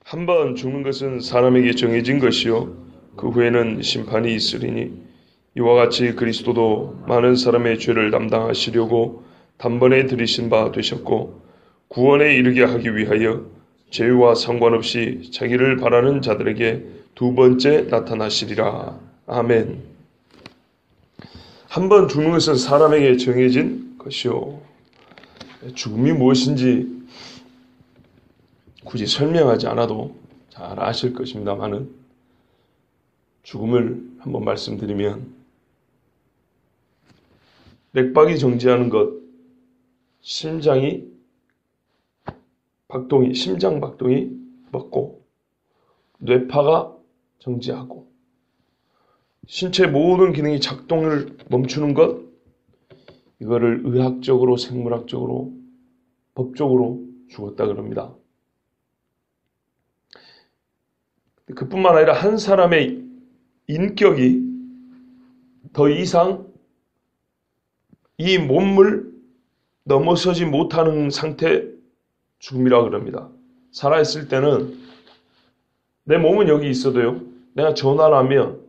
한 번 죽는 것은 사람에게 정해진 것이요 그 후에는 심판이 있으리니 이와 같이 그리스도도 많은 사람의 죄를 담당하시려고 단번에 들이신 바 되셨고 구원에 이르게 하기 위하여 죄와 상관없이 자기를 바라는 자들에게 두 번째 나타나시리라. 아멘. 한 번 죽는 것은 사람에게 정해진 것이요. 죽음이 무엇인지 굳이 설명하지 않아도 잘 아실 것입니다만은 죽음을 한번 말씀드리면 맥박이 정지하는 것, 심장 박동이 멎고 뇌파가 정지하고 신체 모든 기능이 작동을 멈추는 것, 이거를 의학적으로, 생물학적으로, 법적으로 죽었다 그럽니다. 그뿐만 아니라 한 사람의 인격이 더 이상 이 몸을 넘어서지 못하는 상태 죽음이라고 그럽니다. 살아있을 때는 내 몸은 여기 있어도요, 내가 전화를 하면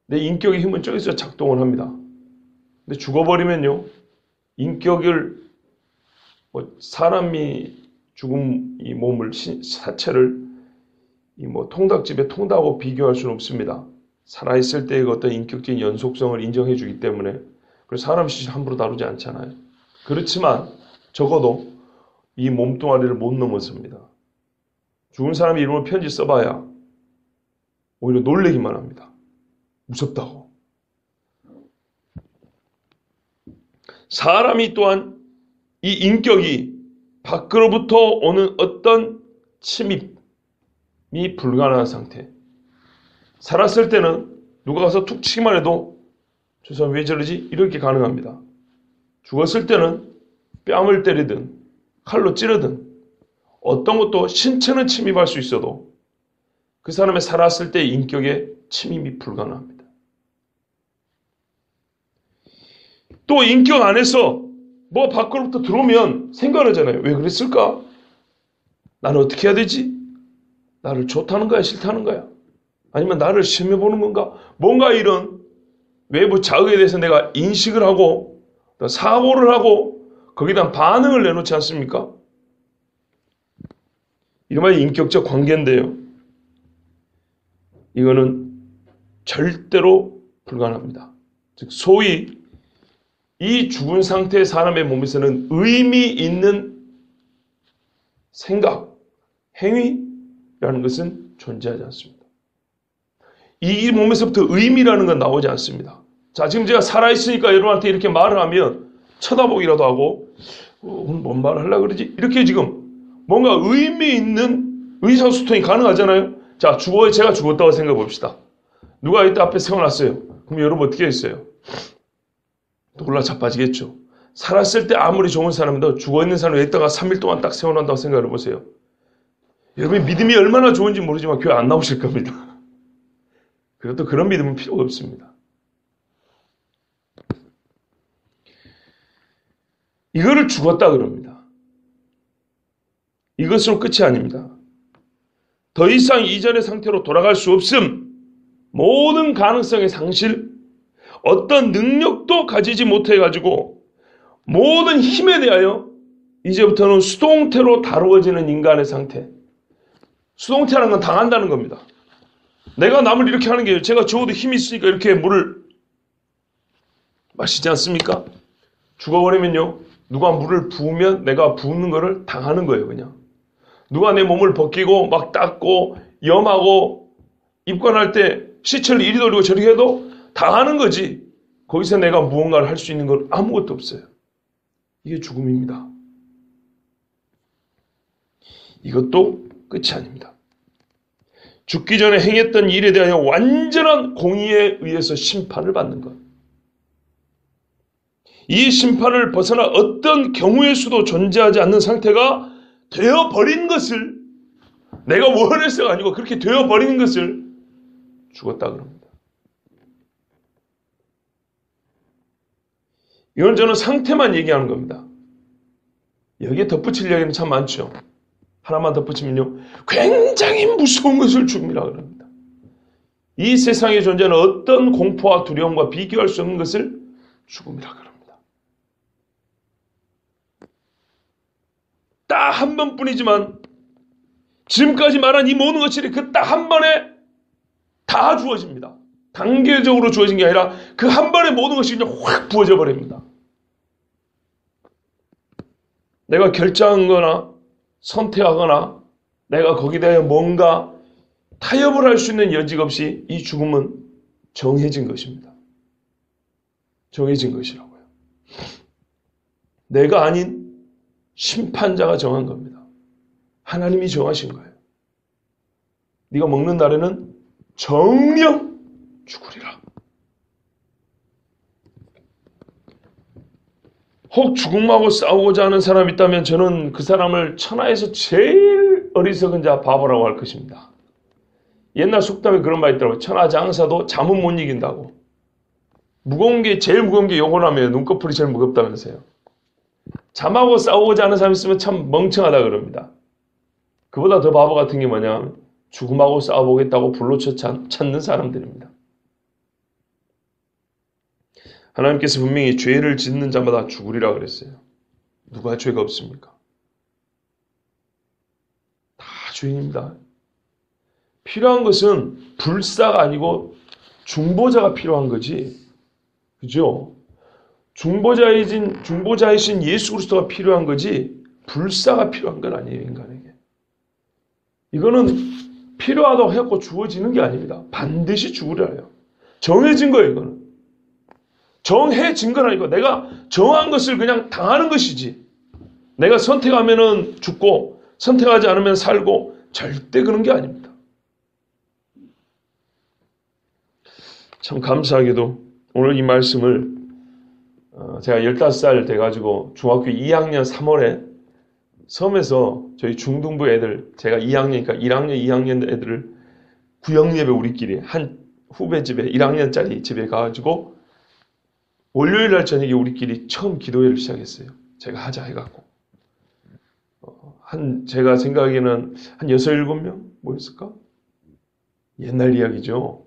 내 인격의 힘은 저기서 작동을 합니다. 근데 죽어버리면요, 인격을, 사람이 죽은 이 몸을, 사체를 통닭집에 통닭하고 비교할 수는 없습니다. 살아있을 때의 어떤 인격적인 연속성을 인정해 주기 때문에 그래서 사람 시신 함부로 다루지 않잖아요. 그렇지만 적어도 이 몸뚱아리를 못 넘어섭니다. 죽은 사람의 이름을 편지 써봐야 오히려 놀래기만 합니다. 무섭다고. 사람이 또한 이 인격이 밖으로부터 오는 어떤 침입이 불가능한 상태. 살았을 때는 누가 가서 툭 치기만 해도 저 사람 왜 저러지? 이렇게 가능합니다. 죽었을 때는 뺨을 때리든 칼로 찌르든 어떤 것도 신체는 침입할 수 있어도 그 사람의 살았을 때의 인격에 침입이 불가능합니다. 또 인격 안에서 뭐 밖으로부터 들어오면 생각하잖아요. 왜 그랬을까? 나는 어떻게 해야 되지? 나를 좋다는 거야? 싫다는 거야? 아니면 나를 시험해 보는 건가? 뭔가 이런 외부 자극에 대해서 내가 인식을 하고 사고를 하고 거기에 대한 반응을 내놓지 않습니까? 이른바 인격적 관계인데요. 이거는 절대로 불가능합니다. 즉 소위 이 죽은 상태의 사람의 몸에서는 의미 있는 생각, 행위라는 것은 존재하지 않습니다. 이 몸에서부터 의미라는 건 나오지 않습니다. 자, 지금 제가 살아있으니까 여러분한테 이렇게 말을 하면 쳐다보기라도 하고 오늘 뭔 말을 하려고 그러지? 이렇게 지금 뭔가 의미 있는 의사소통이 가능하잖아요. 자, 제가 죽었다고 생각해 봅시다. 누가 이때 앞에 세워놨어요. 그럼 여러분 어떻게 했어요? 놀라 자빠지겠죠. 살았을 때 아무리 좋은 사람도 죽어있는 사람을 여기다가 3일 동안 딱 세워놓는다고 생각해 보세요. 여러분이 믿음이 얼마나 좋은지 모르지만 교회 안 나오실 겁니다. 그것도 그런 믿음은 필요가 없습니다. 이거를 죽었다 그럽니다. 이것으로 끝이 아닙니다. 더 이상 이전의 상태로 돌아갈 수 없음, 모든 가능성의 상실, 어떤 능력도 가지지 못해가지고 모든 힘에 대하여 이제부터는 수동태로 다루어지는 인간의 상태. 수동태라는 건 당한다는 겁니다. 내가 남을 이렇게 하는 게 제가 적어도 힘이 있으니까 이렇게 물을 마시지 않습니까? 죽어버리면요, 누가 물을 부으면 내가 부는 거를 당하는 거예요. 그냥 누가 내 몸을 벗기고 막 닦고 염하고 입관할 때 시체를 이리 돌리고 저리 해도 당하는 거지. 거기서 내가 무언가를 할 수 있는 건 아무것도 없어요. 이게 죽음입니다. 이것도 끝이 아닙니다. 죽기 전에 행했던 일에 대하여 완전한 공의에 의해서 심판을 받는 것. 이 심판을 벗어나 어떤 경우의 수도 존재하지 않는 상태가 되어버린 것을, 내가 원해서가 아니고 그렇게 되어버린 것을 죽었다 그럽니다. 이건 저는 상태만 얘기하는 겁니다. 여기에 덧붙일 이야기는 참 많죠. 하나만 덧붙이면요. 굉장히 무서운 것을 죽음이라 그럽니다. 이 세상에 존재하는 어떤 공포와 두려움과 비교할 수 없는 것을 죽음이라 그럽니다. 딱 한 번뿐이지만 지금까지 말한 이 모든 것들이 그 딱 한 번에 다 주어집니다. 단계적으로 주어진 게 아니라 그 한 번에 모든 것이 그냥 확 부어져 버립니다. 내가 결정하거나 선택하거나 내가 거기에 대해 뭔가 타협을 할 수 있는 여지가 없이 이 죽음은 정해진 것입니다. 정해진 것이라고요. 내가 아닌 심판자가 정한 겁니다. 하나님이 정하신 거예요. 네가 먹는 날에는 정령 죽으리라. 혹 죽음하고 싸우고자 하는 사람이 있다면 저는 그 사람을 천하에서 제일 어리석은 자 바보라고 할 것입니다. 옛날 속담에 그런 말 있더라고요. 천하장사도 잠은 못 이긴다고. 무거운 게 제일 무거운 게 요거라며 눈꺼풀이 제일 무겁다면서요. 잠하고 싸우고자 하는 사람이 있으면 참 멍청하다 그럽니다. 그보다 더 바보 같은 게 뭐냐 죽음하고 싸워보겠다고 불로 찾는 사람들입니다. 하나님께서 분명히 죄를 짓는 자마다 죽으리라 그랬어요. 누가 죄가 없습니까? 다 죄인입니다. 필요한 것은 불사가 아니고 중보자가 필요한 거지. 그죠? 중보자이신 예수 그리스도가 필요한 거지 불사가 필요한 건 아니에요, 인간에게. 이거는 필요하다고 해갖고 주어지는 게 아닙니다. 반드시 죽으려 해요. 정해진 거예요, 이거는. 정해진 건 아니고 내가 정한 것을 그냥 당하는 것이지. 내가 선택하면은 죽고 선택하지 않으면 살고 절대 그런 게 아닙니다. 참 감사하게도 오늘 이 말씀을 제가 15살 돼가지고 중학교 2학년 3월에 섬에서 저희 중등부 애들, 제가 2학년이니까 1학년, 2학년 애들을 구역예배 우리끼리 한 후배 집에 1학년짜리 집에 가가지고 월요일 날 저녁에 우리끼리 처음 기도회를 시작했어요. 제가 하자 해갖고. 제가 생각하기에는 한 6, 7명? 뭐였을까? 옛날 이야기죠.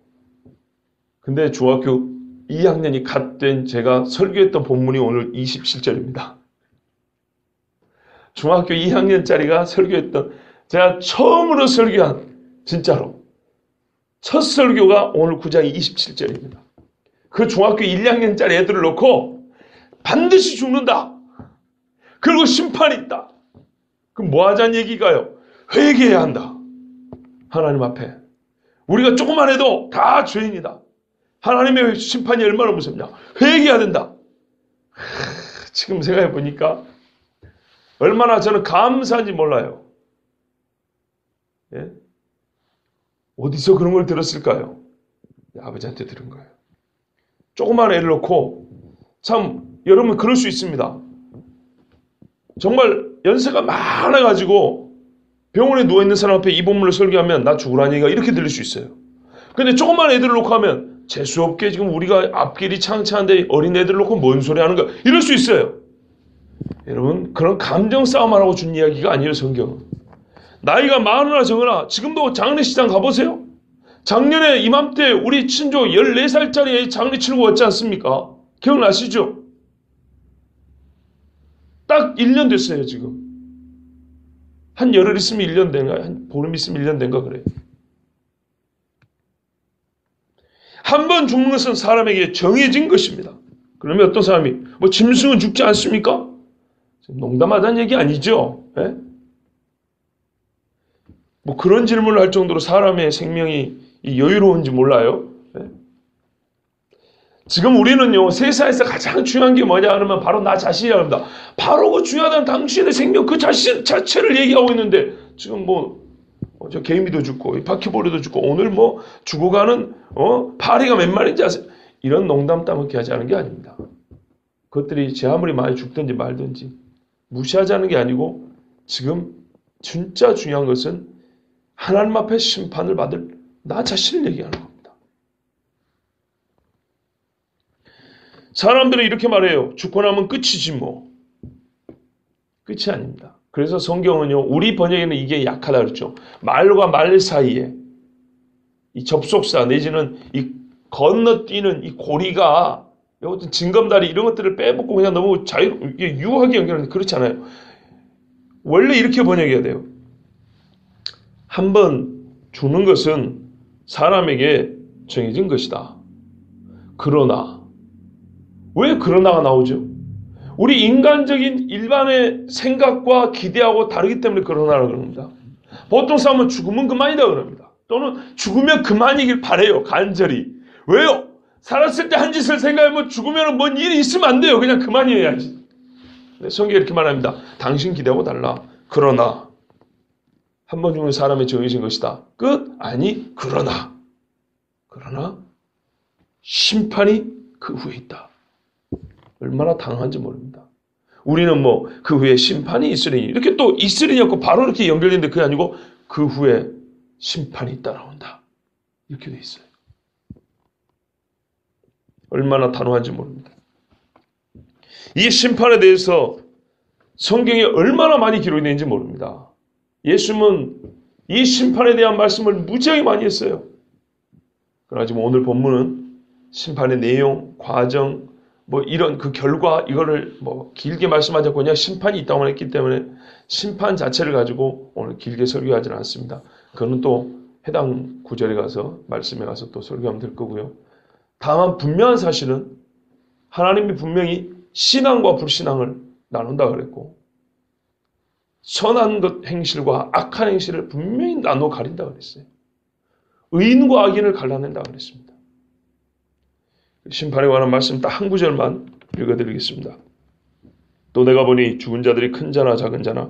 근데 중학교 2학년이 갓 된 제가 설교했던 본문이 오늘 27절입니다. 중학교 2학년짜리가 설교했던, 제가 처음으로 설교한, 진짜로. 첫 설교가 오늘 9장 27절입니다. 그 중학교 1, 2학년짜리 애들을 놓고 반드시 죽는다. 그리고 심판이 있다. 그럼 뭐 하자는 얘기가요? 회개해야 한다. 하나님 앞에. 우리가 조금만 해도 다 죄인이다. 하나님의 심판이 얼마나 무섭냐. 회개해야 된다. 지금 생각해 보니까 얼마나 저는 감사한지 몰라요. 예? 어디서 그런 걸 들었을까요? 아버지한테 들은 거예요. 조그만 애를 놓고 참 여러분 그럴 수 있습니다. 정말 연세가 많아가지고 병원에 누워있는 사람 앞에 이 본문을 설교하면 나 죽으라는 얘기가 이렇게 들릴 수 있어요. 근데 조그만 애들을 놓고 하면 재수없게 지금 우리가 앞길이 창창한데 어린 애들을 놓고 뭔 소리 하는 거야 이럴 수 있어요. 여러분 그런 감정 싸움하라고 준 이야기가 아니에요. 성경은. 나이가 많으나 적으나 지금도 장례식장 가보세요. 작년에 이맘때 우리 친조 14살짜리 장례 치르고 왔지 않습니까? 기억나시죠? 딱 1년 됐어요 지금. 한 열흘 있으면 1년 된가? 한 보름 있으면 1년 된가 그래요. 한 번 죽는 것은 사람에게 정해진 것입니다. 그러면 어떤 사람이 뭐 짐승은 죽지 않습니까? 농담하자는 얘기 아니죠. 예? 뭐 그런 질문을 할 정도로 사람의 생명이 여유로운지 몰라요. 예? 지금 우리는요 세상에서 가장 중요한 게 뭐냐 하면 바로 나 자신이라고 합니다. 바로 그 중요하다는 당신의 생명 그 자신 자체를 얘기하고 있는데 지금 저 개미도 죽고 바퀴벌레도 죽고 오늘 뭐 죽어가는 파리가 몇 마리인지 아세요? 이런 농담 따먹게 하지 않은 게 아닙니다. 그것들이 제 아무리 많이 죽든지 말든지 무시하자는 게 아니고 지금 진짜 중요한 것은 하나님 앞에 심판을 받을 나 자신을 얘기하는 겁니다. 사람들은 이렇게 말해요. 죽고 나면 끝이지 뭐. 끝이 아닙니다. 그래서 성경은요, 우리 번역에는 이게 약하다 그랬죠. 말과 말 사이에 이 접속사 내지는 이 건너뛰는 이 고리가 어떤 징검다리 이런 것들을 빼먹고 그냥 너무 이게 유하게 연결하는데 그렇지 않아요. 원래 이렇게 번역해야 돼요. 한번 주는 것은 사람에게 정해진 것이다. 그러나 왜 그러나가 나오죠? 우리 인간적인 일반의 생각과 기대하고 다르기 때문에 그러나라고 그럽니다. 보통 사람은 죽으면 그만이다 그럽니다. 또는 죽으면 그만이길 바래요. 간절히. 왜요? 살았을 때 한 짓을 생각하면 죽으면 뭔 일이 있으면 안 돼요. 그냥 그만히 해야지. 성경이 이렇게 말합니다. 당신 기대하고 달라. 그러나 한 번 죽는 사람의 정해진 것이다. 끝? 아니 그러나 심판이 그 후에 있다. 얼마나 당황한지 모릅니다. 우리는 뭐 그 후에 심판이 있으리니 이렇게 또 있으리니 없고 바로 이렇게 연결되는데 그게 아니고 그 후에 심판이 따라온다. 이렇게 돼 있어요. 얼마나 단호한지 모릅니다. 이 심판에 대해서 성경에 얼마나 많이 기록이 되는지 모릅니다. 예수님은 이 심판에 대한 말씀을 무지하게 많이 했어요. 그러나 지금 오늘 본문은 심판의 내용, 과정, 뭐 이런 그 결과 이거를 뭐 길게 말씀하지 않고 그냥 심판이 있다고 했기 때문에 심판 자체를 가지고 오늘 길게 설교하지는 않습니다. 그거는 또 해당 구절에 가서 말씀에 가서 또 설교하면 될 거고요. 다만 분명한 사실은 하나님이 분명히 신앙과 불신앙을 나눈다 그랬고 선한 것 행실과 악한 행실을 분명히 나눠 가린다 그랬어요. 의인과 악인을 갈라낸다 그랬습니다. 심판에 관한 말씀 딱 한 구절만 읽어드리겠습니다. 또 내가 보니 죽은 자들이 큰 자나 작은 자나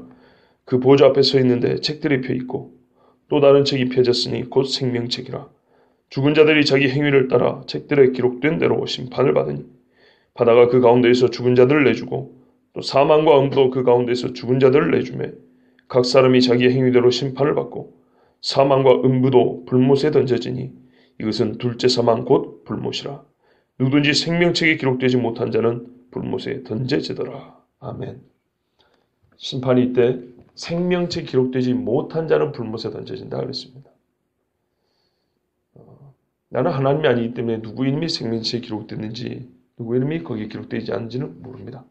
그 보좌 앞에 서 있는데 책들이 펴있고 또 다른 책이 펴졌으니 곧 생명책이라. 죽은 자들이 자기 행위를 따라 책들에 기록된 대로 심판을 받으니 바다가 그 가운데에서 죽은 자들을 내주고 또 사망과 음도 그 가운데에서 죽은 자들을 내주매 각 사람이 자기 행위대로 심판을 받고 사망과 음부도 불못에 던져지니 이것은 둘째 사망 곧 불못이라. 누구든지 생명책에 기록되지 못한 자는 불못에 던져지더라. 아멘. 심판이 이때 생명책에 기록되지 못한 자는 불못에 던져진다 그랬습니다. 나는 하나님이 아니기 때문에 누구 이름이 생명책에 기록됐는지 누구 이름이 거기에 기록되지 않은지는 모릅니다.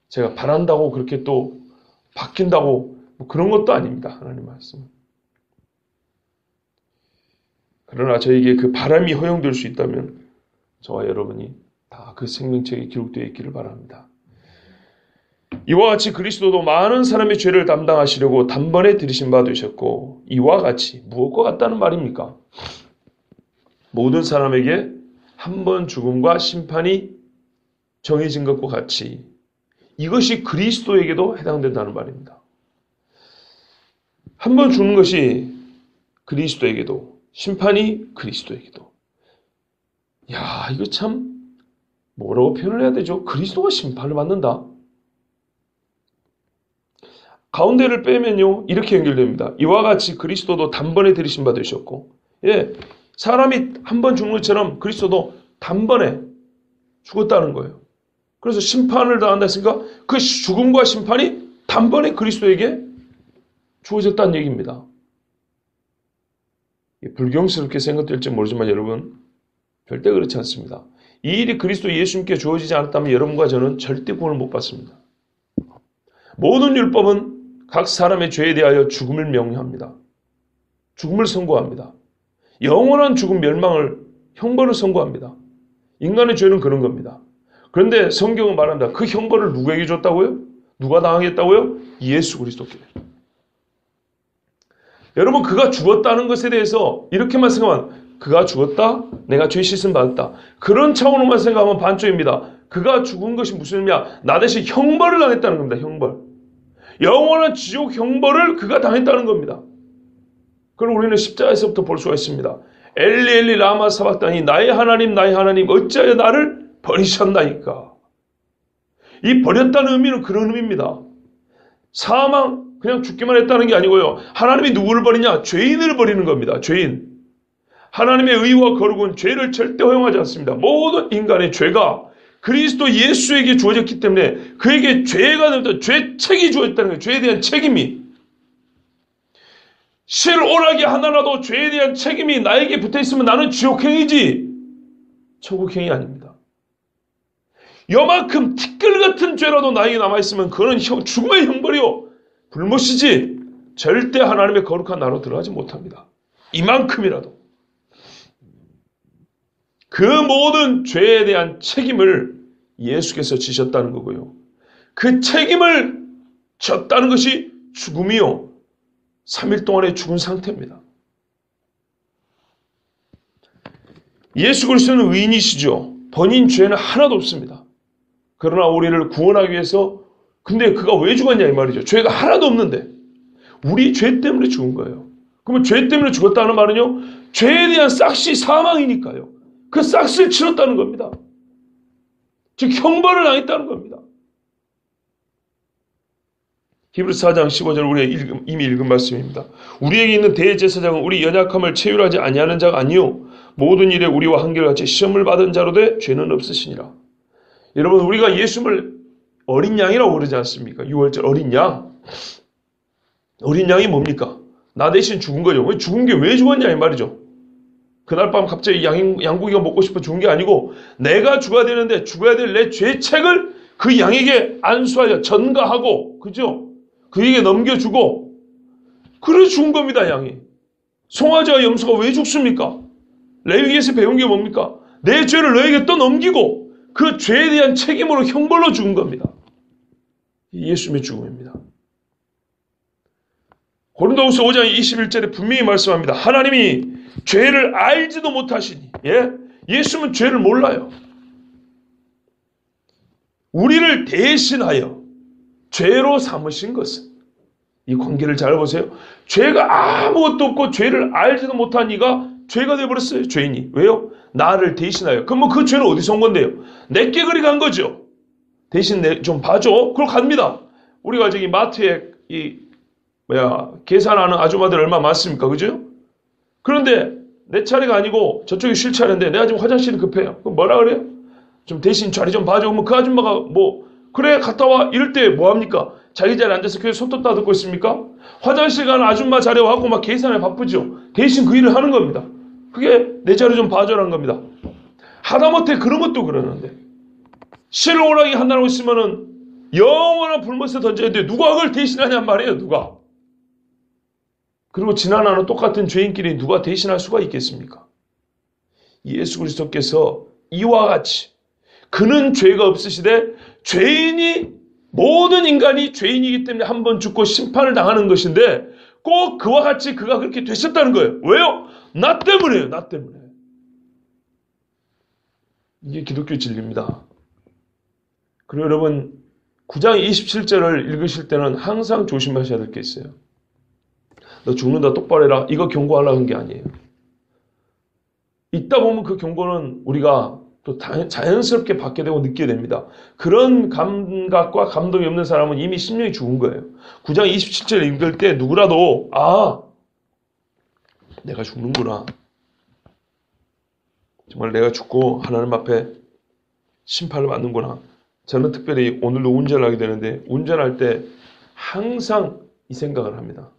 제가 바란다고 그렇게 또 바뀐다고 뭐 그런 것도 아닙니다. 하나님 말씀. 그러나 저에게 그 바람이 허용될 수 있다면 저와 여러분이 다 그 생명책에 기록되어 있기를 바랍니다. 이와 같이 그리스도도 많은 사람의 죄를 담당하시려고 단번에 들이신 바 되셨고 이와 같이 무엇과 같다는 말입니까? 모든 사람에게 한 번 죽음과 심판이 정해진 것과 같이 이것이 그리스도에게도 해당된다는 말입니다. 한 번 죽는 것이 그리스도에게도 심판이 그리스도에게도. 야, 이거 참 뭐라고 표현을 해야 되죠? 그리스도가 심판을 받는다. 가운데를 빼면요 이렇게 연결됩니다. 이와 같이 그리스도도 단번에 들이신 바 되셨고, 예, 사람이 한 번 죽는 것처럼 그리스도도 단번에 죽었다는 거예요. 그래서 심판을 당한다 했으니까 그 죽음과 심판이 단번에 그리스도에게 주어졌다는 얘기입니다. 불경스럽게 생각될지 모르지만 여러분 절대 그렇지 않습니다. 이 일이 그리스도 예수님께 주어지지 않았다면 여러분과 저는 절대 구원을 못 받습니다. 모든 율법은 각 사람의 죄에 대하여 죽음을 명령합니다. 죽음을 선고합니다. 영원한 죽음 멸망을 형벌을 선고합니다. 인간의 죄는 그런 겁니다. 그런데 성경은 말합니다. 그 형벌을 누구에게 줬다고요? 누가 당하겠다고요? 예수 그리스도께. 여러분 그가 죽었다는 것에 대해서 이렇게만 생각하면 그가 죽었다? 내가 죄 씻음 받았다. 그런 차원으로만 생각하면 반쪽입니다. 그가 죽은 것이 무슨 의미야? 나 대신 형벌을 당했다는 겁니다. 형벌. 영원한 지옥 형벌을 그가 당했다는 겁니다. 그럼 우리는 십자가에서부터 볼 수가 있습니다. 엘리 엘리 라마 사박다니 나의 하나님 어찌하여 나를 버리셨나이까. 이 버렸다는 의미는 그런 의미입니다. 사망 그냥 죽기만 했다는 게 아니고요. 하나님이 누구를 버리냐? 죄인을 버리는 겁니다. 죄인. 하나님의 의와 거룩은 죄를 절대 허용하지 않습니다. 모든 인간의 죄가 그리스도 예수에게 주어졌기 때문에 그에게 죄가 됩니다. 죄책이 주어졌다는 거예요. 죄에 대한 책임이. 실오라기 하나라도 죄에 대한 책임이 나에게 붙어있으면 나는 지옥행이지 천국행이 아닙니다. 요만큼 티끌 같은 죄라도 나에게 남아있으면 그거는 죽음의 형벌이요 불못이지 절대 하나님의 거룩한 나라로 들어가지 못합니다. 이만큼이라도. 그 모든 죄에 대한 책임을 예수께서 지셨다는 거고요. 그 책임을 졌다는 것이 죽음이요. 3일 동안의 죽은 상태입니다. 예수 그리스도는 의인이시죠. 본인 죄는 하나도 없습니다. 그러나 우리를 구원하기 위해서 근데 그가 왜 죽었냐 이 말이죠. 죄가 하나도 없는데 우리 죄 때문에 죽은 거예요. 그러면 죄 때문에 죽었다는 말은요. 죄에 대한 싹시 사망이니까요. 그 싹시를 치렀다는 겁니다. 즉 형벌을 당했다는 겁니다. 히브리서 4장 15절 우리가 이미 읽은 말씀입니다. 우리에게 있는 대제사장은 우리 연약함을 체휼하지 아니하는 자가 아니요 모든 일에 우리와 한결같이 시험을 받은 자로 돼 죄는 없으시니라. 여러분 우리가 예수님을 어린 양이라고 그러지 않습니까? 6월절 어린 양. 어린 양이 뭡니까? 나 대신 죽은 거죠. 죽은 게 왜 죽었냐 이 말이죠. 그날 밤 갑자기 양고기가 먹고 싶어 죽은 게 아니고 내가 죽어야 되는데 죽어야 될 내 죄책을 그 양에게 안수하여 전가하고 그죠? 그에게 넘겨주고 그래 죽은 겁니다. 양이. 송아지와 염소가 왜 죽습니까? 레위기에서 배운 게 뭡니까? 내 죄를 너에게 또 넘기고 그 죄에 대한 책임으로 형벌로 죽은 겁니다. 예수님의 죽음입니다. 고린도후서 5장 21절에 분명히 말씀합니다. 하나님이 죄를 알지도 못하시니 예수님은 죄를 몰라요. 우리를 대신하여 죄로 삼으신 것은 이 관계를 잘 보세요. 죄가 아무것도 없고 죄를 알지도 못한 이가 죄가 되어버렸어요. 죄인이. 왜요? 나를 대신하여. 그럼 그 죄는 어디서 온 건데요? 내게 그리 간 거죠. 대신 좀 봐줘. 그럼 갑니다. 우리가 저기 마트에 계산하는 아줌마들 얼마 많습니까? 그죠? 그런데 내 차례가 아니고 저쪽이 쉴 차례인데 내가 지금 화장실이 급해요. 그럼 뭐라 그래요? 좀 대신 자리 좀 봐줘. 그러면 그 아줌마가 그래 갔다 와 이럴 때 뭐합니까? 자기 자리에 앉아서 그냥 손톱 따듣고 있습니까? 화장실 가는 아줌마 자리에 와갖고 막 계산에 바쁘죠. 대신 그 일을 하는 겁니다. 그게 내 자리 좀 봐줘라는 겁니다. 하다못해 그런 것도 그러는데 실오라기 한다고 있으면은 영원한 불못에 던져야 돼. 누가 그걸 대신하냔 말이에요. 누가. 그리고 지난하는 똑같은 죄인끼리 누가 대신할 수가 있겠습니까? 예수 그리스도께서 이와 같이 그는 죄가 없으시되 죄인이 모든 인간이 죄인이기 때문에 한 번 죽고 심판을 당하는 것인데 꼭 그와 같이 그가 그렇게 되셨다는 거예요. 왜요? 나 때문에요. 나 때문에. 이게 기독교 진리입니다. 그리고 여러분 9장 27절을 읽으실 때는 항상 조심하셔야 될 게 있어요. 너 죽는다 똑바로 해라. 이거 경고하려는 게 아니에요. 있다 보면 그 경고는 우리가 또 자연스럽게 받게 되고 느끼게 됩니다. 그런 감각과 감동이 없는 사람은 이미 심령이 죽은 거예요. 9장 27절 읽을 때 누구라도 내가 죽는구나. 정말 내가 죽고 하나님 앞에 심판을 받는구나. 저는 특별히 오늘도 운전을 하게 되는데 운전할 때 항상 이 생각을 합니다.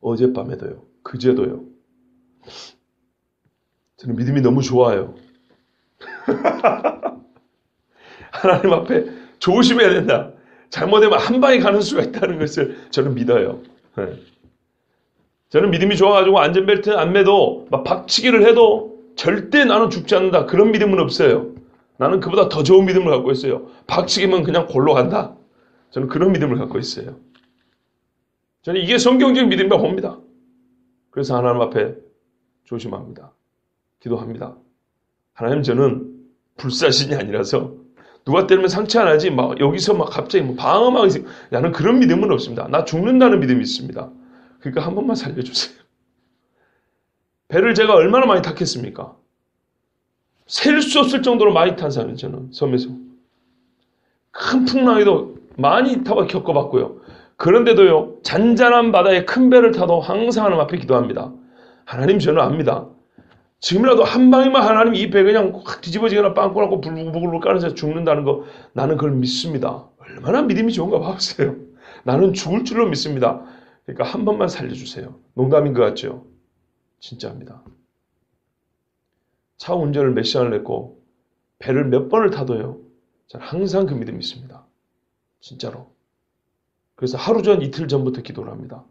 어젯밤에도요. 그제도요. 저는 믿음이 너무 좋아요. 하나님 앞에 조심해야 된다. 잘못하면 한 방에 가는 수가 있다는 것을 저는 믿어요. 저는 믿음이 좋아가지고 안전벨트 안 매도 막 박치기를 해도 절대 나는 죽지 않는다. 그런 믿음은 없어요. 나는 그보다 더 좋은 믿음을 갖고 있어요. 박치기면 그냥 골로 간다. 저는 그런 믿음을 갖고 있어요. 저는 이게 성경적 믿음이라고 봅니다. 그래서 하나님 앞에 조심합니다. 기도합니다. 하나님 저는 불사신이 아니라서 누가 때리면 상처 안 하지 막 여기서 막 갑자기 방어막 나는 그런 믿음은 없습니다. 나 죽는다는 믿음이 있습니다. 그러니까 한 번만 살려주세요. 배를 제가 얼마나 많이 탔겠습니까? 셀 수 없을 정도로 많이 탄 사람이에요. 저는 섬에서 큰 풍랑에도 많이 타봐 겪어봤고요. 그런데도요 잔잔한 바다에 큰 배를 타도 항상 하나님 앞에 기도합니다. 하나님 저는 압니다. 지금이라도 한 방이면 하나님 이 배 그냥 확 뒤집어지거나 빵꾸 나고 불불불 까면서 죽는다는 거 나는 그걸 믿습니다. 얼마나 믿음이 좋은가 봐보세요. 나는 죽을 줄로 믿습니다. 그러니까 한 번만 살려주세요. 농담인 것 같죠? 진짜입니다. 차 운전을 몇 시간을 했고 배를 몇 번을 타도요. 저는 항상 그 믿음이 있습니다. 진짜로. 그래서 하루 전 이틀 전부터 기도를 합니다.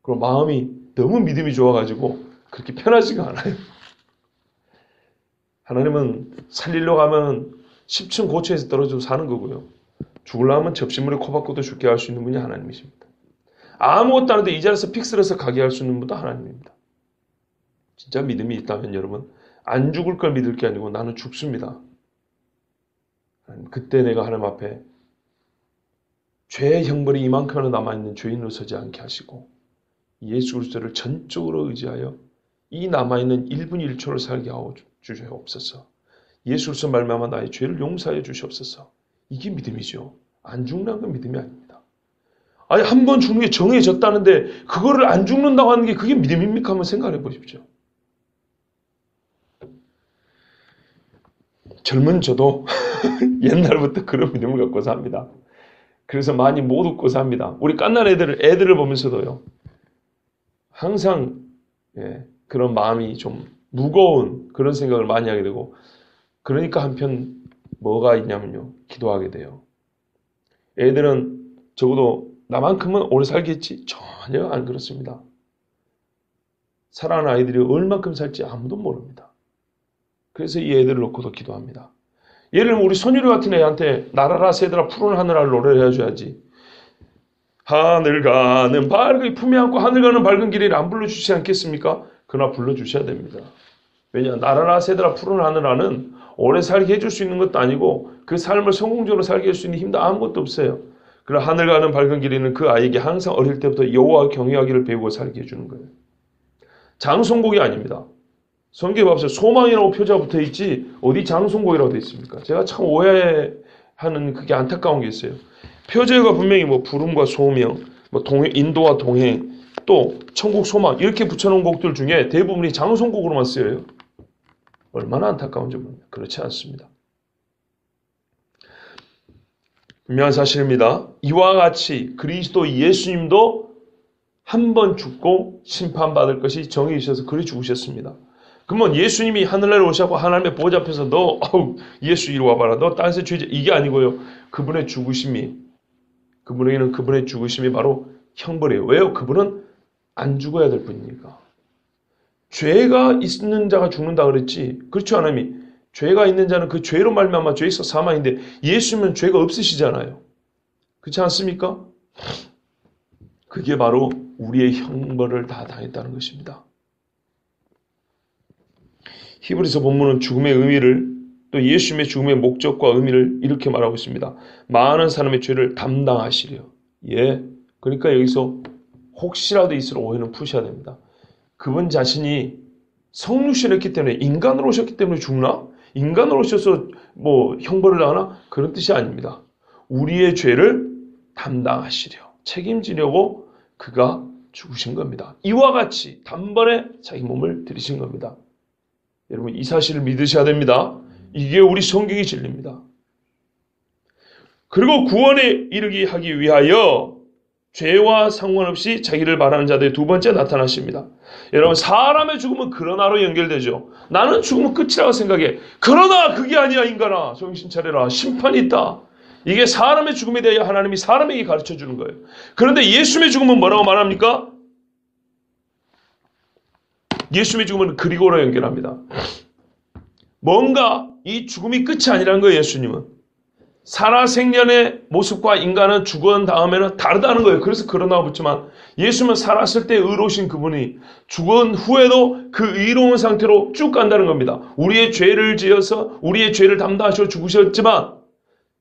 그리고 마음이 너무 믿음이 좋아가지고 그렇게 편하지가 않아요. 하나님은 살리려고 하면 10층 고층에서 떨어져서 사는 거고요. 죽으려고 하면 접시물에 코 박고도 죽게 할 수 있는 분이 하나님이십니다. 아무것도 안 해도 이 자리에서 픽스를 가게 할 수 있는 분도 하나님입니다. 진짜 믿음이 있다면 여러분 안 죽을 걸 믿을 게 아니고 나는 죽습니다. 그때 내가 하나님 앞에 죄의 형벌이 이만큼이나 남아있는 죄인으로 서지 않게 하시고 예수 그리스도를 전적으로 의지하여 이 남아있는 1분 1초를 살게 하여 주시옵소서. 예수 그리스도 말미암아 나의 죄를 용서하여 주시옵소서. 이게 믿음이죠. 안 죽는다는 건 믿음이 아닙니다. 아니 한 번 죽는 게 정해졌다는데 그거를 안 죽는다고 하는 게 그게 믿음입니까? 한번 생각해 보십시오. 젊은 저도 옛날부터 그런 믿음을 갖고 삽니다. 그래서 많이 못 웃고 삽니다. 우리 깐난 애들을 보면서도요. 항상 그런 마음이 좀 무거운 그런 생각을 많이 하게 되고 그러니까 한편 뭐가 있냐면요. 기도하게 돼요. 애들은 적어도 나만큼은 오래 살겠지? 전혀 안 그렇습니다. 살아가는 아이들이 얼마큼 살지 아무도 모릅니다. 그래서 이 애들을 놓고도 기도합니다. 예를 들면 우리 손유리 같은 애한테 날아라 새들아 푸른 하늘아 노래를 해줘야지. 하늘 가는 밝은 품에 안고 하늘 가는 밝은 길을 안 불러주시지 않겠습니까? 그러나 불러주셔야 됩니다. 왜냐 날아라 새들아 푸른 하늘아는 오래 살게 해줄 수 있는 것도 아니고 그 삶을 성공적으로 살게 할 수 있는 힘도 아무것도 없어요. 그러나 하늘 가는 밝은 길에는 그 아이에게 항상 어릴 때부터 여호와 경외하기를 배우고 살게 해주는 거예요. 장송곡이 아닙니다. 성경에 봐보세요. 소망이라고 표제가 붙어있지 어디 장송곡이라고 되어 있습니까? 제가 참 오해하는 그게 안타까운 게 있어요. 표제가 분명히 뭐 부름과 소명, 뭐 인도와 동행, 또 천국 소망 이렇게 붙여놓은 곡들 중에 대부분이 장송곡으로만 쓰여요. 얼마나 안타까운지 모릅니다. 그렇지 않습니다. 분명한 사실입니다. 이와 같이 그리스도 예수님도 한 번 죽고 심판받을 것이 정해지셔서 그리 죽으셨습니다. 그러면 예수님이 하늘나라에 오셔서 하나님의 보좌 앞에서 너 예수 이리 와봐라. 너 땅에서 죄지 이게 아니고요. 그분의 죽으심이 그분에게는 그분의 죽으심이 바로 형벌이에요. 왜요? 그분은 안 죽어야 될 분이니까. 죄가 있는 자가 죽는다 그랬지. 그렇죠 하나님이. 죄가 있는 자는 그 죄로 말미암아 죄에서 사망인데 예수님은 죄가 없으시잖아요. 그렇지 않습니까? 그게 바로 우리의 형벌을 다 당했다는 것입니다. 히브리서 본문은 죽음의 의미를 또 예수님의 죽음의 목적과 의미를 이렇게 말하고 있습니다. 많은 사람의 죄를 담당하시려. 그러니까 여기서 혹시라도 있을 오해는 푸셔야 됩니다. 그분 자신이 성육신을 했기 때문에 인간으로 오셨기 때문에 죽나? 인간으로 오셔서 뭐 형벌을 당하나? 그런 뜻이 아닙니다. 우리의 죄를 담당하시려. 책임지려고 그가 죽으신 겁니다. 이와 같이 단번에 자기 몸을 들이신 겁니다. 여러분 이 사실을 믿으셔야 됩니다. 이게 우리 성경의 진리입니다. 그리고 구원에 이르게 하기 위하여 죄와 상관없이 자기를 바라는 자들의 두 번째 나타나십니다. 여러분 사람의 죽음은 그러나로 연결되죠. 나는 죽으면 끝이라고 생각해. 그러나 그게 아니야 인간아. 정신 차려라. 심판이 있다. 이게 사람의 죽음에 대하여 하나님이 사람에게 가르쳐주는 거예요. 그런데 예수님의 죽음은 뭐라고 말합니까? 예수님의 죽음은 그리고로 연결합니다. 뭔가 이 죽음이 끝이 아니라는 거예요. 예수님은. 살아생전의 모습과 인간은 죽은 다음에는 다르다는 거예요. 그래서 그러나 붙지만 예수님은 살았을 때 의로우신 그분이 죽은 후에도 그 의로운 상태로 쭉 간다는 겁니다. 우리의 죄를 지어서 우리의 죄를 담당하시고 죽으셨지만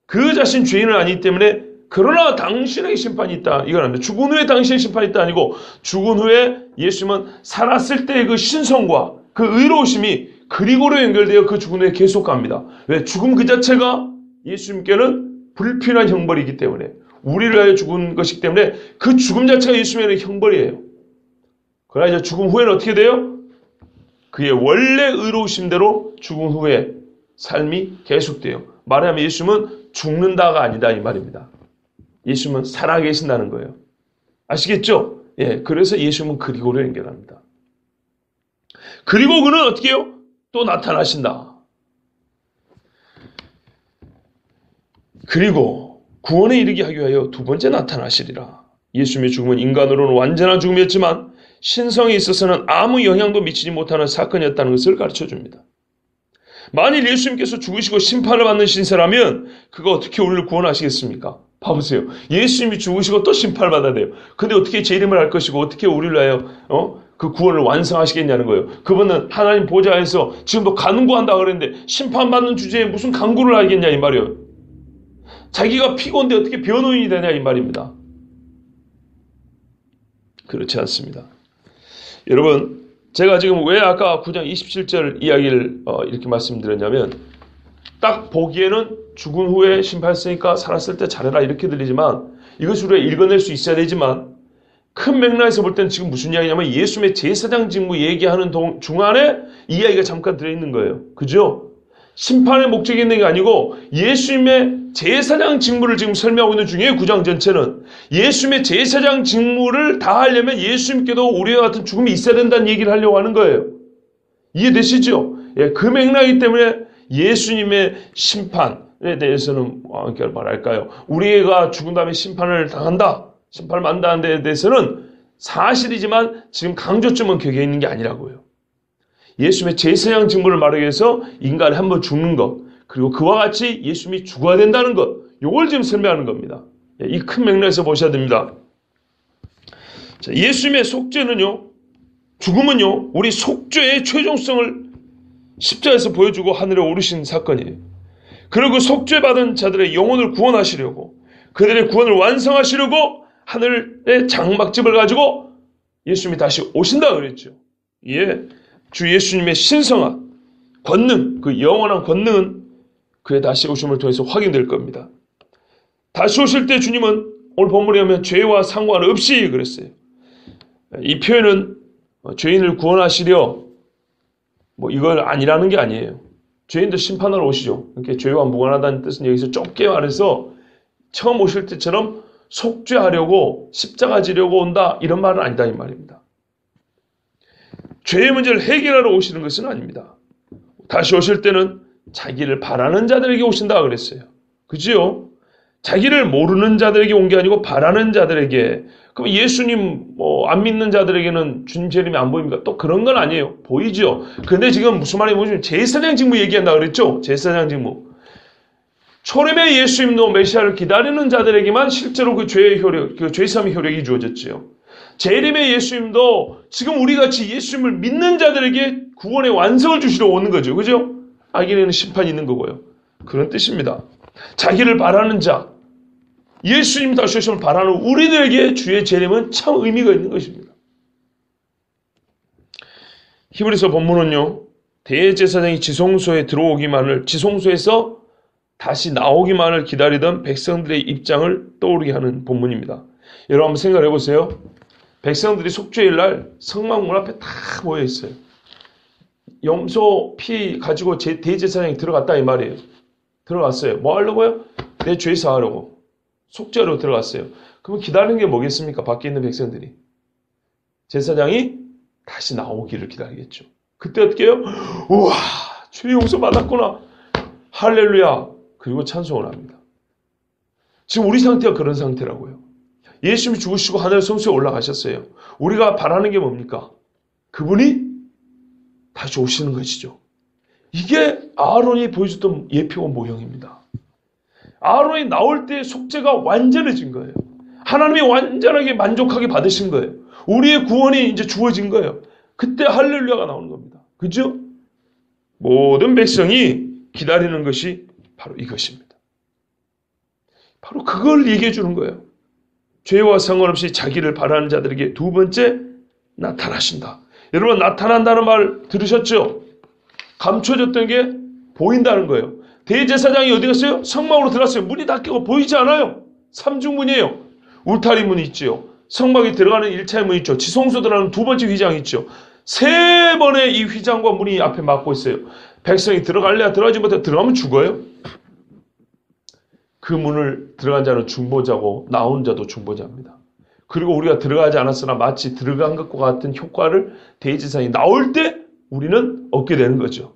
그 자신 죄인은 아니기 때문에 그러나 당신에게 심판이 있다. 이건 아닙니다. 죽은 후에 당신의 심판이 있다 아니고 죽은 후에 예수님은 살았을 때의 그 신성과 그 의로우심이 그리고로 연결되어 그 죽은 후에 계속 갑니다. 왜? 죽음 그 자체가 예수님께는 불필요한 형벌이기 때문에 우리를 위하여 죽은 것이기 때문에 그 죽음 자체가 예수님에게는 형벌이에요. 그러나 이제 죽음 후에는 어떻게 돼요? 그의 원래 의로우심대로 죽은 후에 삶이 계속돼요. 말하자면 예수님은 죽는다가 아니다 이 말입니다. 예수님은 살아계신다는 거예요. 아시겠죠? 예, 그래서 예수님은 그리고를 연결합니다. 그리고 그는 어떻게 해요? 또 나타나신다. 그리고 구원에 이르게 하기 위하여 두 번째 나타나시리라. 예수님의 죽음은 인간으로는 완전한 죽음이었지만 신성에 있어서는 아무 영향도 미치지 못하는 사건이었다는 것을 가르쳐줍니다. 만일 예수님께서 죽으시고 심판을 받는 신세라면 그가 어떻게 우리를 구원하시겠습니까? 봐보세요. 예수님이 죽으시고 또 심판을 받아야 돼요. 근데 어떻게 재림을 할 것이고 어떻게 우리를 위하여 그 구원을 완성하시겠냐는 거예요. 그분은 하나님 보좌에서 지금도 간구한다 그랬는데 심판받는 주제에 무슨 간구를 하겠냐 이 말이에요. 자기가 피고인데 어떻게 변호인이 되냐 이 말입니다. 그렇지 않습니다. 여러분, 제가 지금 왜 아까 9장 27절 이야기를 이렇게 말씀드렸냐면 딱 보기에는 죽은 후에 심판했으니까 살았을 때 잘해라 이렇게 들리지만 이것을 우리가 읽어낼 수 있어야 되지만 큰 맥락에서 볼 때는 지금 무슨 이야기냐면 예수님의 제사장 직무 얘기하는 중간에 이 이야기가 잠깐 들어있는 거예요. 그죠? 심판의 목적이 있는 게 아니고 예수님의 제사장 직무를 지금 설명하고 있는 중에 9장 전체는 예수님의 제사장 직무를 다 하려면 예수님께도 우리와 같은 죽음이 있어야 된다는 얘기를 하려고 하는 거예요. 이해되시죠? 예, 그 맥락이기 때문에 예수님의 심판에 대해서는 그러니까 뭐랄까요? 우리가 죽은 다음에 심판을 당한다. 심판을 만다는 데 대해서는 사실이지만 지금 강조점은 거기에 있는 게 아니라고요. 예수님의 제사장 직무를 말하기 위해서 인간이 한번 죽는 것 그리고 그와 같이 예수님이 죽어야 된다는 것 이걸 지금 설명하는 겁니다. 이 큰 맥락에서 보셔야 됩니다. 자, 예수님의 속죄는요. 죽음은요. 우리 속죄의 최종성을 십자가에서 보여주고 하늘에 오르신 사건이에요. 그리고 속죄받은 자들의 영혼을 구원하시려고 그들의 구원을 완성하시려고 하늘의 장막집을 가지고 예수님이 다시 오신다 그랬죠. 예, 주 예수님의 신성한 권능, 그 영원한 권능은 그의 다시 오심을 통해서 확인될 겁니다. 다시 오실 때 주님은 오늘 본문에 보면 죄와 상관없이 그랬어요. 이 표현은 죄인을 구원하시려 이걸 아니라는 게 아니에요. 죄인도 심판하러 오시죠. 이렇게 죄와 무관하다는 뜻은 여기서 좁게 말해서 처음 오실 때처럼 속죄하려고 십자가 지려고 온다 이런 말은 아니다 이 말입니다. 죄의 문제를 해결하러 오시는 것은 아닙니다. 다시 오실 때는 자기를 바라는 자들에게 오신다 그랬어요. 그지요? 자기를 모르는 자들에게 온 게 아니고 바라는 자들에게. 그럼 예수님 안 믿는 자들에게는 주님 재림이 안 보입니까? 또 그런 건 아니에요. 보이죠? 근데 지금 무슨 말이 뭐냐면 제사장 직무 얘기한다 그랬죠? 제사장 직무. 초림의 예수님도 메시아를 기다리는 자들에게만 실제로 그 죄의 효력, 그 죄사함의 효력이 주어졌지요. 재림의 예수님도 지금 우리같이 예수님을 믿는 자들에게 구원의 완성을 주시러 오는 거죠. 그죠? 악인에는 심판이 있는 거고요. 그런 뜻입니다. 자기를 바라는 자, 예수님 다시 오심을 바라는 우리들에게 주의 재림은 참 의미가 있는 것입니다. 히브리서 본문은요. 대제사장이 지성소에 들어오기만을 지성소에서 다시 나오기만을 기다리던 백성들의 입장을 떠오르게 하는 본문입니다. 여러분 한번 생각해 보세요. 백성들이 속죄일 날 성막 문 앞에 다 모여 있어요. 염소 피 가지고 대제사장이 들어갔다 이 말이에요. 들어갔어요. 뭐 하려고요? 내 죄 사하려고. 속죄하려고 들어갔어요. 그럼 기다리는 게 뭐겠습니까? 밖에 있는 백성들이. 제사장이 다시 나오기를 기다리겠죠. 그때 어떻게 해요? 우와, 죄 용서 받았구나. 할렐루야. 그리고 찬송을 합니다. 지금 우리 상태가 그런 상태라고요. 예수님이 죽으시고 하늘 성소에 올라가셨어요. 우리가 바라는 게 뭡니까? 그분이 다시 오시는 것이죠. 이게 아론이 보여줬던 예표와 모형입니다. 아론이 나올 때 속죄가 완전해진 거예요. 하나님이 완전하게 만족하게 받으신 거예요. 우리의 구원이 이제 주어진 거예요. 그때 할렐루야가 나오는 겁니다. 그죠? 모든 백성이 기다리는 것이 바로 이것입니다. 바로 그걸 얘기해 주는 거예요. 죄와 상관없이 자기를 바라는 자들에게 두 번째 나타나신다. 여러분 나타난다는 말 들으셨죠? 감춰졌던 게 보인다는 거예요. 대제사장이 어디 갔어요? 성막으로 들어갔어요. 문이 닫히고 보이지 않아요. 삼중문이에요. 울타리 문이 있죠. 성막에 들어가는 1차의 문이 있죠. 지성소 들어가는 두 번째 휘장이 있죠. 3번의 이 휘장과 문이 앞에 막고 있어요. 백성이 들어갈래야 들어가지 못해. 들어가면 죽어요. 그 문을 들어간 자는 중보자고 나온 자도 중보자입니다. 그리고 우리가 들어가지 않았으나 마치 들어간 것과 같은 효과를 대제사장이 나올 때 우리는 얻게 되는 거죠.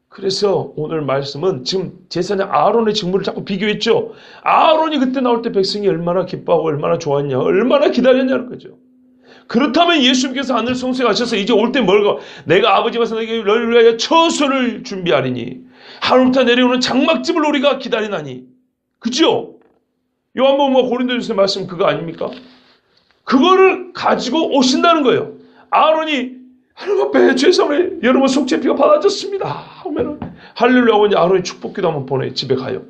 그래서 오늘 말씀은 지금 제사장 아론의 직무를 자꾸 비교했죠. 아론이 그때 나올 때 백성이 얼마나 기뻐하고 얼마나 좋았냐, 얼마나 기다렸냐는 거죠. 그렇다면 예수님께서 하늘 성소에 가셔서 이제 올 때 뭘까? 내가 아버지와 너에게 너를 위하여 처소를 준비하리니 하늘부터 내려오는 장막집을 우리가 기다리나니. 그죠? 요한복음 고린도전서 말씀 그거 아닙니까? 그거를 가지고 오신다는 거예요. 아론이 하나님 앞에 죄송해 여러분 속죄 피가 받아졌습니다 하면은 할렐루야 하고 이제 아론이 축복기도 한번 보내 집에 가요.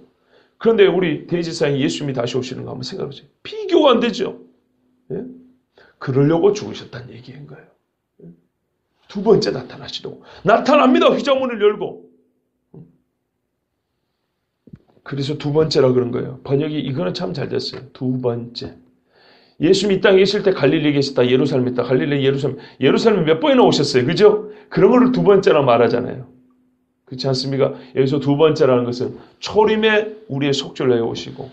그런데 우리 대제사장이 예수님이 다시 오시는 거 한번 생각해보세요. 비교가 안 되죠. 예? 그러려고 죽으셨다는 얘기인 거예요. 두 번째 나타나시려고. 나타납니다. 휘장문을 열고. 그래서 두 번째라 그런 거예요. 번역이 이거는 참 잘 됐어요. 두 번째. 예수님이 이 땅에 계실 때 갈릴리에 계셨다. 예루살렘에 있다. 갈릴리 예루살렘에 몇 번이나 오셨어요. 그죠? 그런 거를 두 번째라 말하잖아요. 그렇지 않습니까? 여기서 두 번째라는 것은 초림에 우리의 속죄를 위하여 오시고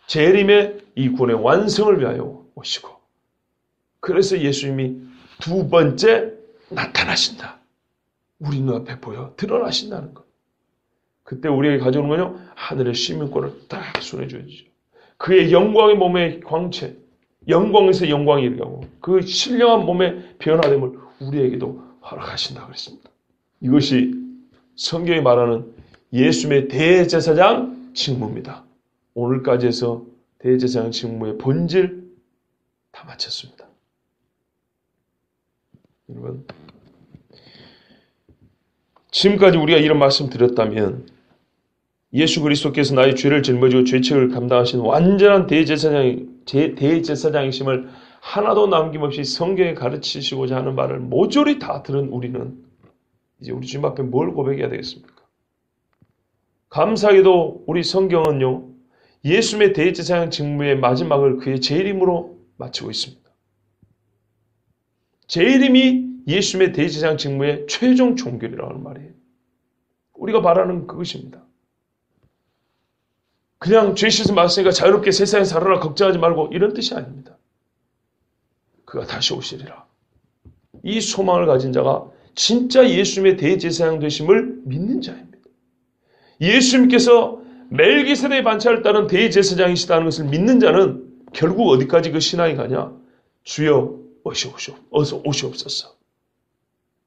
재림에 이 구원의 완성을 위하여 오시고 그래서 예수님이 두 번째 나타나신다. 우리 눈앞에 보여 드러나신다는 것. 그때 우리에게 가져오는 건요. 하늘의 시민권을 딱 손에 줘야죠. 그의 영광의 몸의 광채 영광에서 영광이 이르고 그 신령한 몸의 변화됨을 우리에게도 허락하신다 그랬습니다. 이것이 성경이 말하는 예수님의 대제사장 직무입니다. 오늘까지 해서 대제사장 직무의 본질 다 마쳤습니다. 여러분 지금까지 우리가 이런 말씀 드렸다면 예수 그리스도께서 나의 죄를 짊어지고 죄책을 감당하신 완전한 대제사장이심을 하나도 남김없이 성경에 가르치시고자 하는 말을 모조리 다 들은 우리는 이제 우리 주님 앞에 뭘 고백해야 되겠습니까? 감사하게도 우리 성경은요. 예수님의 대제사장 직무의 마지막을 그의 재림으로 마치고 있습니다. 재림이 예수님의 대제사장 직무의 최종 종결이라고 하는 말이에요. 우리가 바라는 그것입니다. 그냥 죄 씻음 받았으니까 자유롭게 세상에 살아라 걱정하지 말고 이런 뜻이 아닙니다. 그가 다시 오시리라. 이 소망을 가진 자가 진짜 예수님의 대제사장 되심을 믿는 자입니다. 예수님께서 멜기세덱의 반차를 따른 대제사장이시다는 것을 믿는 자는 결국 어디까지 그 신앙이 가냐? 주여 어서 오시옵소서.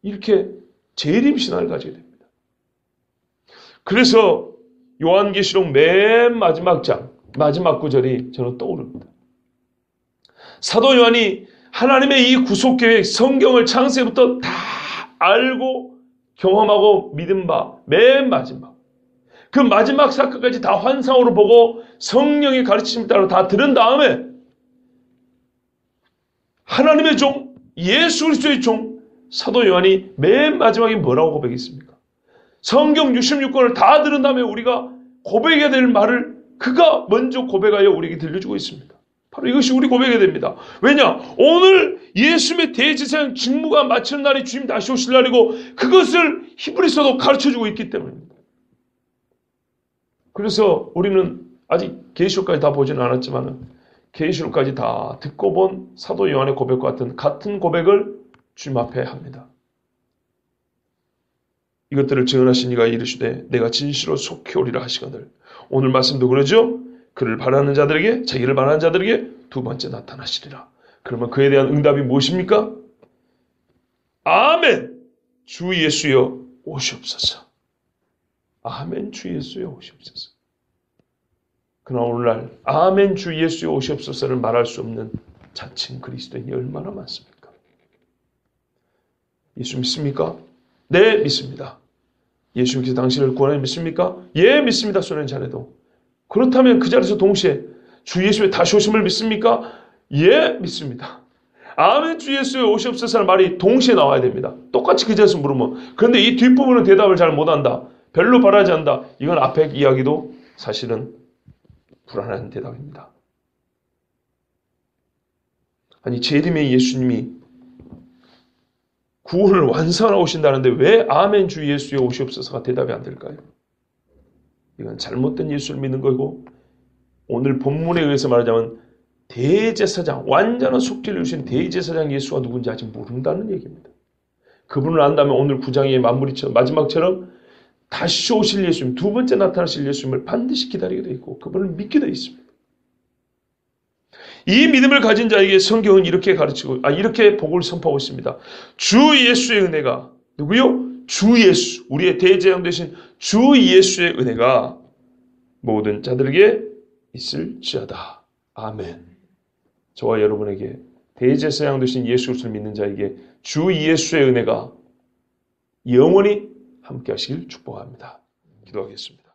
이렇게 재림 신앙을 가지게 됩니다. 그래서 요한계시록 맨 마지막 장, 마지막 구절이 저는 떠오릅니다. 사도 요한이 하나님의 이 구속계획, 성경을 창세부터 다 알고 경험하고 믿은 바 맨 마지막. 그 마지막 사건까지 다 환상으로 보고 성령의 가르침을 따라 다 들은 다음에 하나님의 종, 예수 그리스도의 종, 사도 요한이 맨 마지막에 뭐라고 고백했습니까? 성경 66권을 다 들은 다음에 우리가 고백해야 될 말을 그가 먼저 고백하여 우리에게 들려주고 있습니다. 바로 이것이 우리 고백해야 됩니다. 왜냐? 오늘 예수님의 대제사장 직무가 마치는 날이 주님 다시 오실 날이고 그것을 히브리서도 가르쳐주고 있기 때문입니다. 그래서 우리는 아직 계시록까지 다 보지는 않았지만 계시록까지 다 듣고 본 사도 요한의 고백과 같은 고백을 주님 앞에 합니다. 이것들을 증언하신 이가 이르시되 내가 진실로 속히 오리라 하시거늘 오늘 말씀도 그러죠. 그를 바라는 자들에게 자기를 바라는 자들에게 두 번째 나타나시리라. 그러면 그에 대한 응답이 무엇입니까? 아멘 주 예수여 오시옵소서. 아멘 주 예수여 오시옵소서. 그러나 오늘날 아멘 주 예수여 오시옵소서를 말할 수 없는 자칭 그리스도인이 얼마나 많습니까? 예수 믿습니까? 네, 믿습니다. 예수님께서 당신을 구원하는 믿습니까? 예, 믿습니다. 소리는 잘해도. 그렇다면 그 자리에서 동시에 주 예수의 다시 오심을 믿습니까? 예, 믿습니다. 아멘 주 예수의 오시옵소서라는 말이 동시에 나와야 됩니다. 똑같이 그 자리에서 물으면. 그런데 이 뒷부분은 대답을 잘 못한다. 별로 바라지 않는다. 이건 앞에 이야기도 사실은 불안한 대답입니다. 아니 재림의 예수님이 구원을 완성하고 오신다는데 왜 아멘 주 예수여 오시옵소서가 대답이 안 될까요? 이건 잘못된 예수를 믿는 거고 오늘 본문에 의해서 말하자면 대제사장, 완전한 속죄를 주신 대제사장 예수가 누군지 아직 모른다는 얘기입니다. 그분을 안다면 오늘 9장의 마지막처럼 다시 오실 예수님, 두 번째 나타나실 예수님을 반드시 기다리게 되어 있고 그분을 믿게 되어 있습니다. 이 믿음을 가진 자에게 성경은 이렇게 가르치고 이렇게 복을 선포하고 있습니다. 주 예수의 은혜가 누구요? 주 예수, 우리의 대제사장 되신 주 예수의 은혜가 모든 자들에게 있을지어다. 아멘. 저와 여러분에게 대제사장 되신 예수 그리스도를 믿는 자에게 주 예수의 은혜가 영원히 함께 하시길 축복합니다. 기도하겠습니다.